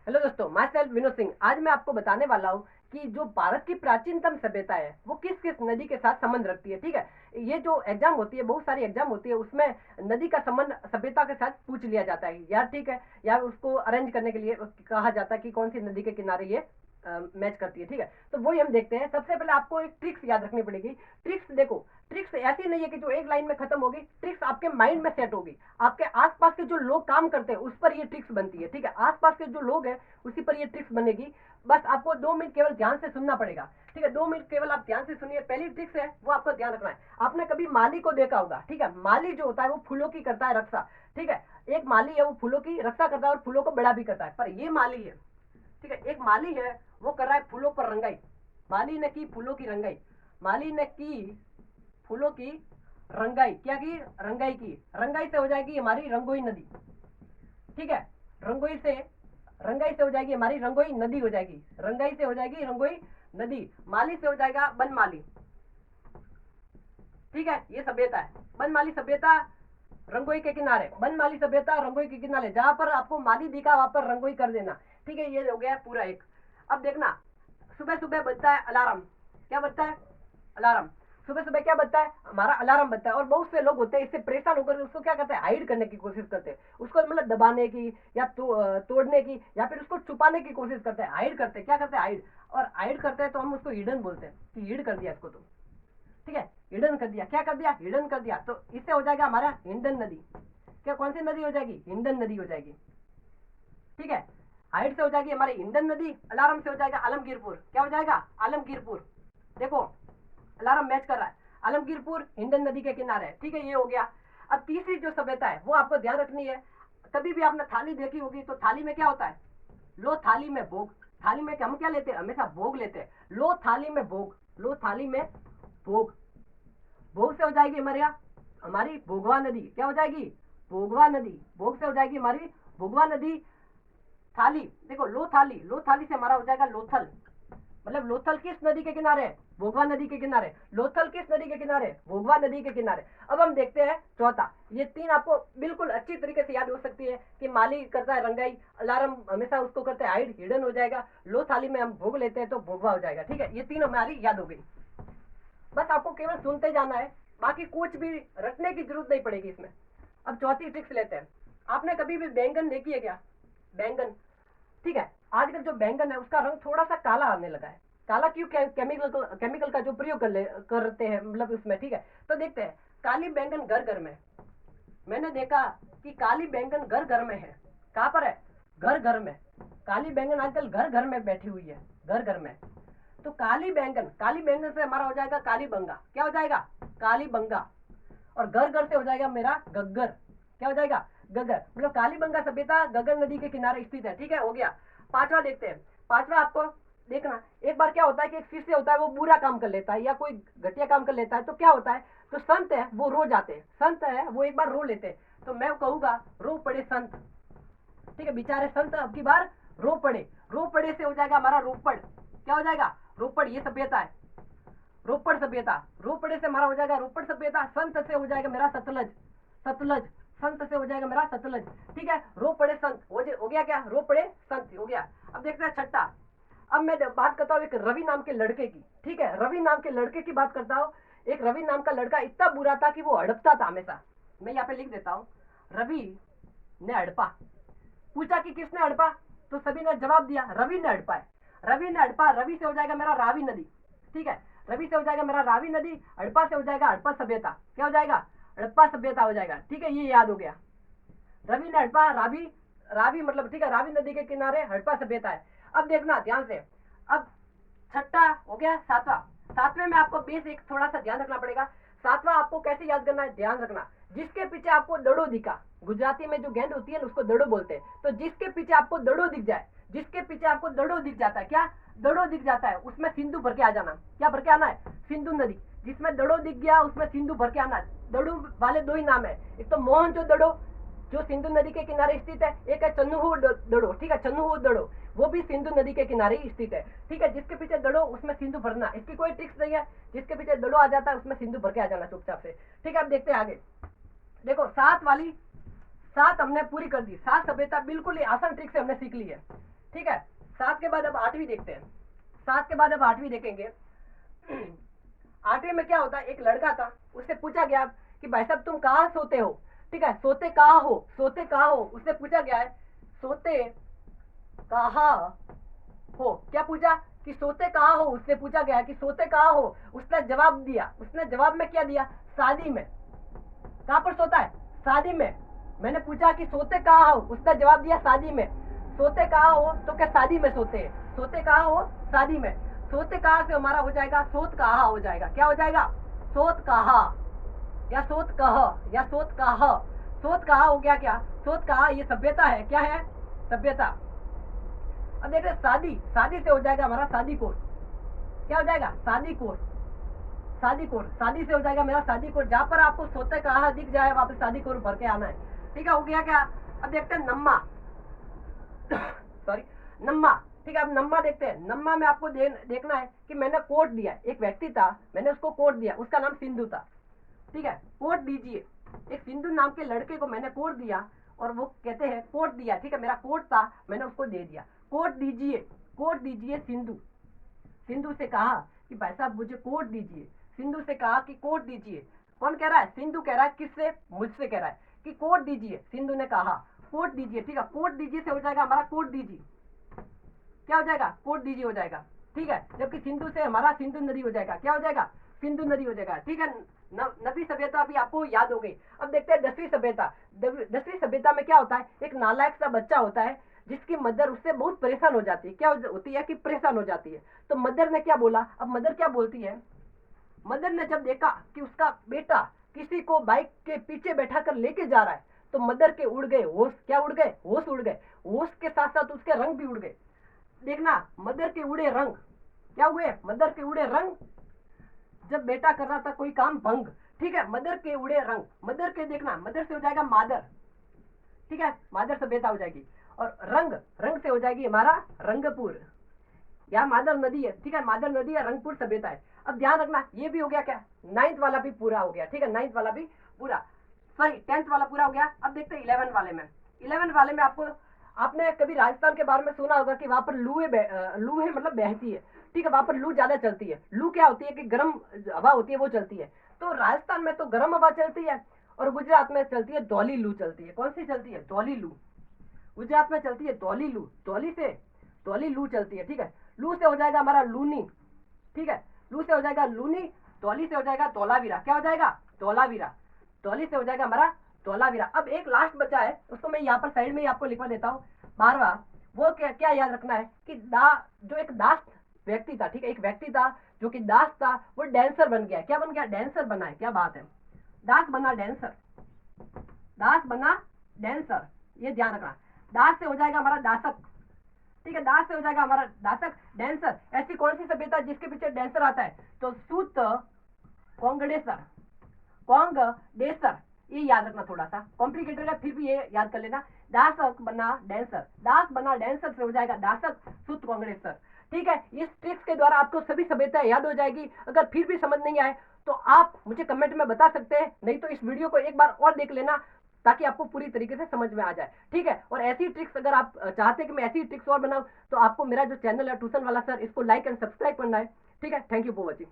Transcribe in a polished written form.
Hello दोस्तों, my self Vinod Singh. आज मैं आपको बताने वाला हूँ कि जो भारत की प्राचीनतम सभ्यता है वो किस किस नदी के साथ संबंध रखती है। ठीक है, ये जो एग्जाम होती है, बहुत सारी एग्जाम होती है, उसमें नदी का संबंध सभ्यता के साथ पूछ लिया जाता है यार। ठीक है, या उसको अरेंज करने के लिए कहा जाता है कि कौन सी नदी के किनारे ये मैच करती है। ठीक है, तो वही हम देखते हैं। सबसे पहले आपको एक ट्रिक्स याद रखनी पड़ेगी। ट्रिक्स देखो, ट्रिक्स ऐसी नहीं है कि जो एक लाइन में खत्म होगी, ट्रिक्स आपके माइंड में सेट होगी। आपके आसपास के जो लोग काम करते हैं उस पर ये ट्रिक्स बनती है। ठीक है, आसपास के जो लोग हैं उसी पर ये ट्रिक्स बनेगी। बस आपको 2 मिनट केवल ध्यान से सुनना पड़ेगा। ठीक है, 2 मिनट केवल आप ध्यान से सुनिए। पहली ट्रिक्स है वो आपको ध्यान रखना है। आपने कभी माली को देखा होगा। ठीक है, माली जो होता है वो फूलों की करता है रक्षा। ठीक है, एक माली है वो फूलों की रक्षा करता है और फूलों को बड़ा भी करता है। पर ये माली है, ठीक है, एक माली है वो कर रहा है फूलों पर रंगाई। माली ने की फूलों की रंगाई। माली ने की फूलों की रंगाई। क्या की? रंगाई की। रंगाई से हो जाएगी हमारी रंगोई नदी। ठीक है, रंगोई से रंगाई से हो जाएगी हमारी रंगोई नदी हो जाएगी। रंगाई से हो जाएगी रंगोई नदी। माली से हो जाएगा बनमाली। ठीक है, ये सभ्यता है बनमाली सभ्यता। रंगोई के किनारे बनमाली सभ्यता, रंगोई के किनारे जहां पर आपको माली दिखा वहां पर रंगोई कर देना। ठीक है, ये हो गया पूरा एक। अब देखना, सुबह सुबह बजता है अलार्म। क्या बजता है? अलार्म। सुबह सुबह क्या बजता है? हमारा अलार्म बजता है। और बहुत से लोग होते हैं इससे परेशान होकर उसको क्या करते हैं, हाइड करने की कोशिश करते हैं, उसको मतलब दबाने की या तोड़ने की या फिर उसको छुपाने की कोशिश करते हैं, हाइड करते हैं। क्या करते हैं? हाइड। और हाइड करते हैं तो हम उसको हिडन बोलते हैं कि हिड कर दिया इसको तो। ठीक है, हिडन कर दिया। क्या कर दिया? हिडन कर दिया। तो इससे हो जाएगा हमारा हिंडन नदी। क्या कौन सी नदी हो जाएगी? हिंडन नदी हो जाएगी। ठीक है, हाइट से हो जाएगी हमारी हिंडन नदी। अलार्म से हो जाएगा आलमगीरपुर। क्या हो जाएगा? आलमगीरपुर। देखो, अलार्म मैच कर रहा है। आलमगीरपुर हिंडन नदी के किनारे है। ठीक है, ये हो गया। अब तीसरी जो सभ्यता है वो आपको ध्यान रखनी है। कभी भी आपने थाली देखी होगी तो थाली में क्या होता है? लो थाली में भोग। थाली में हम क्या लेते हैं? हमेशा भोग लेते हैं। लो थाली में भोग। लो थाली में भोग। भोग से हो जाएगी हमारे यहाँ हमारी भोगवा नदी। क्या हो जाएगी? भोगवा नदी। भोग से हो जाएगी हमारी भोगवा नदी। थाली देखो, लो थाली। लो थाली से हमारा हो जाएगा लोथल। मतलब लोथल किस नदी के किनारे है? भोगवा नदी के किनारे। लोथल किस नदी के किनारे? भोगवा नदी के किनारे। अब हम देखते हैं चौथा। ये तीन आपको बिल्कुल अच्छी तरीके से याद हो सकती है कि माली करता है रंगाई, अलार्म हमेशा उसको करते हैं हाइड, हिडन हो जाएगा। लो थाली में हम भोग लेते हैं तो भोगवा हो जाएगा। ठीक है, ये तीन हमारी याद हो गई। बस आपको केवल सुनते जाना है, बाकी कुछ भी रटने की जरूरत नहीं पड़ेगी इसमें। अब चौथी ट्रिक्स लेते हैं। आपने कभी भी बैंगन देखी है क्या? बैंगन। ठीक है, आजकल जो बैंगन है उसका रंग थोड़ा सा काला आने लगा है। काला क्यों? केमिकल का जो प्रयोग करते हैं मतलब उसमें। ठीक है, तो देखते हैं। काली बैंगन घर घर में। मैंने देखा कि काली बैंगन घर घर में है। कहाँ पर है? घर घर में। काली बैंगन आजकल घर घर में बैठी हुई है, घर घर में। तो काली बैंगन से हमारा हो जाएगा काली बंगा। क्या हो जाएगा? काली बंगा। और घर घर से हो जाएगा मेरा गग्गर। क्या हो जाएगा? गग्गर। मतलब काली बंगा सभ्यता गग्गर नदी के किनारे स्थित है। ठीक है, हो गया। पांचवा देखते हैं। पांचवा आपको देखना, एक बार क्या होता है कि एक शिष्य होता है वो बुरा काम कर लेता है या कोई घटिया काम कर लेता है, तो क्या होता है, तो संत है वो रो जाते हैं। संत है वो एक बार रो लेते हैं। तो मैं कहूंगा रो पड़े संत। ठीक है, बेचारे संत अब की बार रो पड़े। रो पड़े से हो जाएगा हमारा रोपड़। क्या हो जाएगा? रोपड़। ये सभ्यता है रोपड़ सभ्यता। रोपड़े से हमारा हो जाएगा रोपड़ सभ्यता। संत से हो जाएगा मेरा सतलज। सतलज। संत से हो जाएगा मेरा सतलज। ठीक है, रो पड़े संत हो गया। क्या? रो पड़े संत हो गया। अब देखते हैं छठा। अब मैं बात करता हूँ एक रवि नाम के लड़के की। ठीक है, रवि नाम के लड़के की बात करता हूँ। एक रवि नाम का लड़का इतना बुरा था कि वो हड़पता था हमेशा। मैं यहाँ पे लिख देता हूँ, रवि ने हड़पा। पूछा कि किसने हड़पा, तो सभी ने जवाब दिया रवि ने हड़पा है। रवि ने हड़पा। रवि से हो जाएगा मेरा रावी नदी। ठीक है, रवि से हो जाएगा मेरा रावी नदी। हड़पा से हो जाएगा हड़प्पा सभ्यता। क्या हो जाएगा? हड़प्पा सभ्यता हो जाएगा। ठीक है, ये याद हो गया। रवि ने हड़पा, रावी। रावी मतलब ठीक है, रावी नदी के किनारे हड़प्पा सभ्यता है। अब देखना ध्यान से। अब छठा हो गया। सातवां। सातवें में आपको बेस एक थोड़ा सा ध्यान रखना पड़ेगा। सातवां आपको कैसे याद करना है, ध्यान रखना। जिसके पीछे आपको दड़ो दिखा, गुजराती में जो गेंद होती है ना उसको दड़ो बोलते हैं। तो जिसके पीछे आपको दड़ो दिख जाए, जिसके पीछे आपको दड़ो दिख जाता है, क्या दड़ो दिख जाता है, उसमें सिंधु भर के आ जाना। क्या भर के आना है? सिंधु नदी। जिसमें दड़ो दिख गया उसमें सिंधु भर के आना है। दड़ो वाले दो ही नाम है, एक तो मोहन जो दड़ो जो सिंधु नदी के किनारे स्थित है, एक है चन्नू दड़ो। ठीक है, चन्नू दड़ो वो भी सिंधु नदी के किनारे ही स्थित है। ठीक है, जिसके पीछे दड़ो उसमें सिंधु भरना। इसकी कोई ट्रिक्स नहीं है, जिसके पीछे दड़ो आ जाता है उसमें सिंधु भर के आ जाना चुपचाप से। ठीक है, अब देखते हैं आगे। देखो, सात हमने पूरी कर दी। सात सभ्यता बिल्कुल ही आसान ट्रिक से हमने सीख ली है। ठीक है। 7 के बाद अब 8वीं देखते हैं। 7 के बाद अब 8वीं देखेंगे। 8वीं में क्या होता है, एक लड़का था, उससे पूछा गया कि भाई साहब तुम कहाँ सोते हो, ठीक है, सोते कहाँ हो, सोते कहाँ हो, उससे पूछा गया है सोते कहाँ हो। क्या पूछा कि सोते कहाँ हो, उससे पूछा गया कि सोते कहाँ हो। उसने जवाब दिया, उसने जवाब में क्या दिया, शादी में। कहाँ पर सोता है, शादी में। मैंने पूछा कि सोते कहाँ हो, उसने जवाब दिया शादी में। सोते कहाँ हो तो क्या शादी में सोते हैं, सोते कहाँ हो, शादी में। सोते कहाँ से हमारा हो जाएगा सोत कहाँ हो जाएगा। क्या हो जाएगा, सोत कहाँ या सोत कह या सोत कह। सोत कहाँ हो गया, क्या सोत कहाँ, ये सभ्यता है, क्या है, सभ्यता। अब देखिए शादी, शादी से हो जाएगा हमारा शादी कोर। क्या हो जाएगा, शादी कोर, शादी कोर। शादी से हो जाएगा मेरा शादी कोर। जहां पर आपको सोते कहाँ दिख जाए वहां पे शादी कोर भर के आना है। ठीक है, हो गया क्या। अब देखते हैं नम्मा, सॉरी नम्मा। ठीक है, अब नम्मा देखते हैं। नम्मा में आपको देखना है कि मैंने कोट दिया, एक व्यक्ति था, मैंने उसको कोट दिया, उसका नाम सिंधु था। ठीक है, कोट दीजिए। एक सिंधु नाम के लड़के को मैंने कोट दिया और वो कहते हैं कोट दिया। ठीक है, मेरा कोट था, मैंने उसको दे दिया। कोट दीजिए, कोट दीजिए सिंधु। सिंधु से कहा कि भाई साहब मुझे कोट दीजिए। सिंधु से कहा कि कोट दीजिए। कौन कह रहा है, सिंधु कह रहा है। किससे, मुझसे कह रहा है कि कोट दीजिए। सिंधु ने कहा कोट दीजिए। ठीक है, कोट दीजिए से हो जाएगा हमारा कोट दीजिए। क्या हो जाएगा, कोट दीजिए हो जाएगा। ठीक है, जबकि सिंधु से हमारा सिंधु नदी हो जाएगा। क्या हो जाएगा, सिंधु नदी हो जाएगा। ठीक है, नवीं सभ्यता अभी आपको याद हो गई। अब देखते हैं 10वीं सभ्यता। 10वीं सभ्यता में क्या होता है, एक नालायक सा बच्चा होता है जिसकी मदर उससे बहुत परेशान हो जाती है। क्या होती है कि परेशान हो जाती है। तो मदर ने क्या बोला, अब मदर क्या बोलती है, मदर ने जब देखा कि उसका बेटा किसी को बाइक के पीछे बैठा कर लेके जा रहा है तो मदर के उड़ गए होश। क्या उड़ गए, होश उड़ गए। होश के साथ साथ उसके रंग भी उड़ गए। देखना, मदर के उड़े रंग, क्या हुए, मदर के उड़े रंग। जब बेटा कर रहा था कोई काम भंग। ठीक है, मदर के उड़े रंग। मदर के देखना, मदर से हो जाएगा मादर। ठीक है, मादर सभ्यता हो जाएगी। और रंग, रंग से हो जाएगी हमारा रंगपुर। यहाँ मादर नदी है। ठीक है, मादर नदी है, रंगपुर सभ्यता है। अब ध्यान रखना, ये भी हो गया क्या, 9th वाला भी पूरा हो गया। ठीक है, 9th वाला भी पूरा, सॉरी 10th वाला पूरा हो गया। अब देखते हैं 11 वाले में। 11 वाले में आपको, आपने कभी राजस्थान के बारे में सुना होगा कि वहां पर लूहे मतलब बहती है। ठीक है, वहां पर लू ज्यादा चलती है। लू क्या होती है कि गर्म हवा होती है, वो चलती है। तो राजस्थान में तो गर्म हवा चलती है और गुजरात में चलती है दौली लू चलती है। कौन सी चलती है, दौली लू। गुजरात में चलती है दौली लू, दौली लू चलती है। ठीक है, लू से हो जाएगा हमारा लूनी। ठीक है, लू से हो जाएगा लूनी। दौली से हो जाएगा धौलावीरा। क्या हो जाएगा, धौलावीरा। दौली से हो जाएगा हमारा धौलावीरा। अब एक लास्ट बचा है, उसको मैं यहाँ पर साइड में ही आपको लिखवा देता हूँ, 12वां। वो क्या क्या याद रखना है कि जो एक दास व्यक्ति था। ठीक है, एक व्यक्ति था जो कि दास था, वो डांसर बन गया। क्या बन गया, डांसर बना है। क्या बात है, दास बना डांसर, दास बना डांसर, ये ध्यान रखना। दास से हो जाएगा हमारा दासक। ठीक है, दास से हो जाएगा हमारा दासक, डांसर। ऐसी कौन सी सभ्यता जिसके पीछे डांसर आता है, तो सूत कोंगडेसर, कोंगडेसर। ये याद रखना, थोड़ा सा कॉम्प्लिकेटेड है, फिर भी ये याद कर लेना। दासक बना डांसर, दास बना डांसर से हो जाएगा दासक, सूत कोंगडेसर। ठीक है, इस ट्रिक्स के द्वारा आपको सभी सभ्यता याद हो जाएगी। अगर फिर भी समझ नहीं आए तो आप मुझे कमेंट में बता सकते हैं, नहीं तो इस वीडियो को एक बार और देख लेना ताकि आपको पूरी तरीके से समझ में आ जाए। ठीक है, और ऐसी ट्रिक्स अगर आप चाहते हैं कि मैं ऐसी ट्रिक्स और बनाऊं तो आपको मेरा जो चैनल है ट्यूशन वाला सर, इसको लाइक एंड सब्सक्राइब करना है। ठीक है, थैंक यू फॉर वॉचिंग।